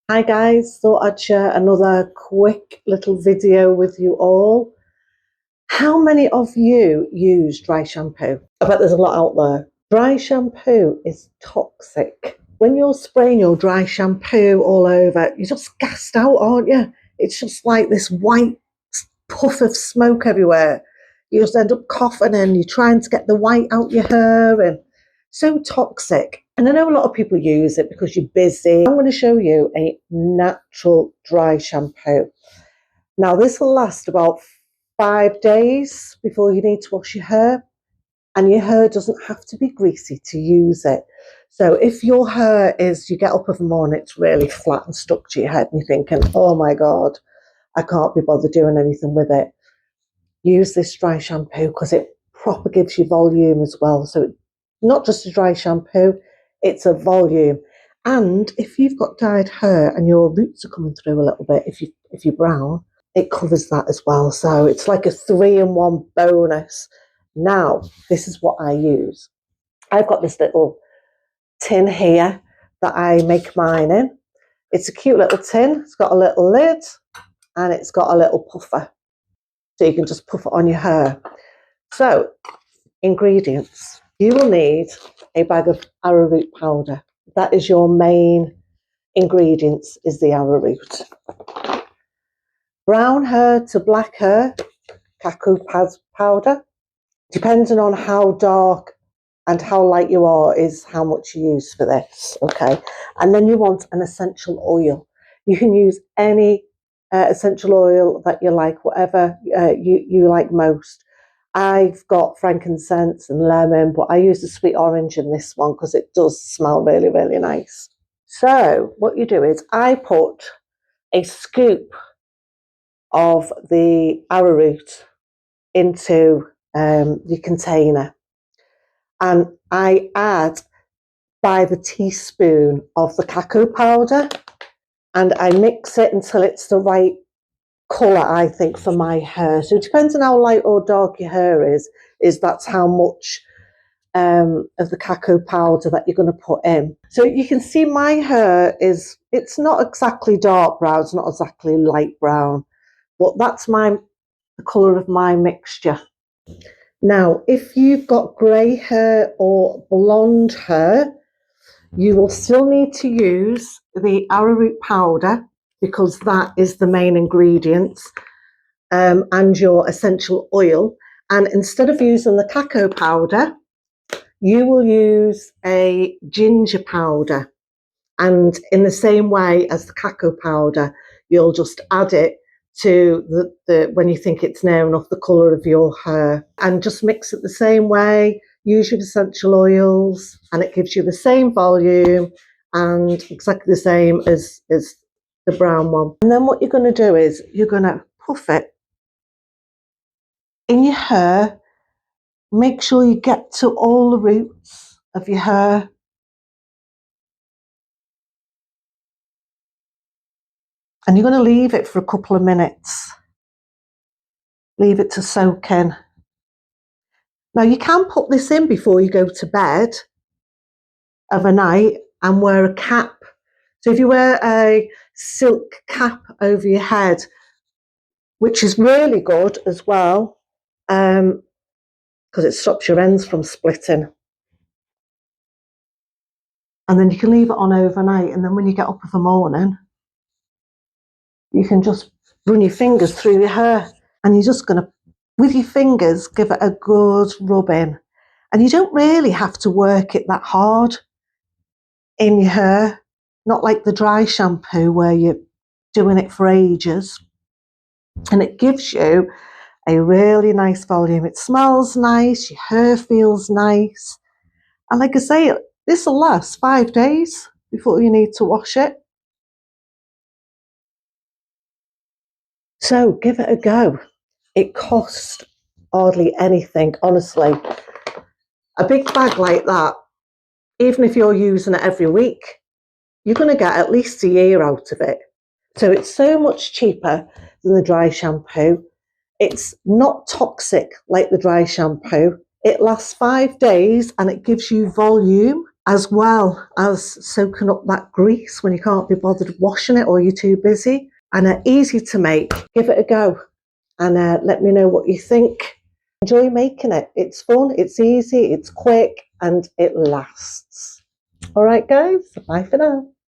Hi guys, thought I'd share another quick little video with you all. How many of you use dry shampoo? I bet there's a lot out there. Dry shampoo is toxic. When you're spraying your dry shampoo all over, you're just gassed out, aren't you? It's just like this white puff of smoke everywhere. You just end up coughing and you're trying to get the white out your hair, and so toxic. And I know a lot of people use it because you're busy. I'm going to show you a natural dry shampoo. Now, this will last about 5 days before you need to wash your hair, and your hair doesn't have to be greasy to use it. So if your hair is, you get up in the morning, it's really flat and stuck to your head, and you're thinking, oh my God, I can't be bothered doing anything with it, use this dry shampoo because it proper gives you volume as well. So it's not just a dry shampoo, it's a volume. And if you've got dyed hair and your roots are coming through a little bit, if you're brown, it covers that as well. So it's like a 3-in-1 bonus. Now, this is what I use. I've got this little tin here that I make mine in. It's a cute little tin. It's got a little lid and it's got a little puffer. So you can just puff it on your hair. So, ingredients. You will need a bag of arrowroot powder. That is your main ingredients, is the arrowroot. Brown hair to black hair, cacao powder. Depending on how dark and how light you are is how much you use for this, okay? And then you want an essential oil. You can use any essential oil that you like, whatever you like most. I've got frankincense and lemon, but I use the sweet orange in this one because it does smell really, really nice. So what you do is I put a scoop of the arrowroot into the container, and I add by the teaspoon of the cacao powder, and I mix it until it's the right colour, I think, for my hair. So it depends on how light or dark your hair is that's how much of the cacao powder that you're going to put in. So you can see my hair it's not exactly dark brown, it's not exactly light brown, but that's the colour of my mixture. Now, if you've got grey hair or blonde hair, you will still need to use the arrowroot powder because that is the main ingredient, and your essential oil. And instead of using the cacao powder, you will use a ginger powder. And in the same way as the cacao powder, you'll just add it to the when you think it's near enough the colour of your hair, and just mix it the same way. Use your essential oils and it gives you the same volume and exactly the same as the brown one. And then what you're going to do is you're going to puff it in your hair. Make sure you get to all the roots of your hair. And you're going to leave it for a couple of minutes. Leave it to soak in. Now you can put this in before you go to bed of a night and wear a cap. So if you wear a silk cap over your head, which is really good as well, because it stops your ends from splitting. And then you can leave it on overnight, and then when you get up in the morning, you can just run your fingers through your hair, and you're just going to, with your fingers, give it a good rub in. And you don't really have to work it that hard in your hair, not like the dry shampoo where you're doing it for ages. And it gives you a really nice volume. It smells nice, your hair feels nice. And like I say, this will last 5 days before you need to wash it. So give it a go. It costs hardly anything, honestly. A big bag like that, even if you're using it every week, you're going to get at least a year out of it. So it's so much cheaper than the dry shampoo. It's not toxic like the dry shampoo. It lasts 5 days and it gives you volume as well as soaking up that grease when you can't be bothered washing it or you're too busy. And they're easy to make. Give it a go and let me know what you think. Enjoy making it. It's fun, it's easy, it's quick, and it lasts. All right, guys, bye for now.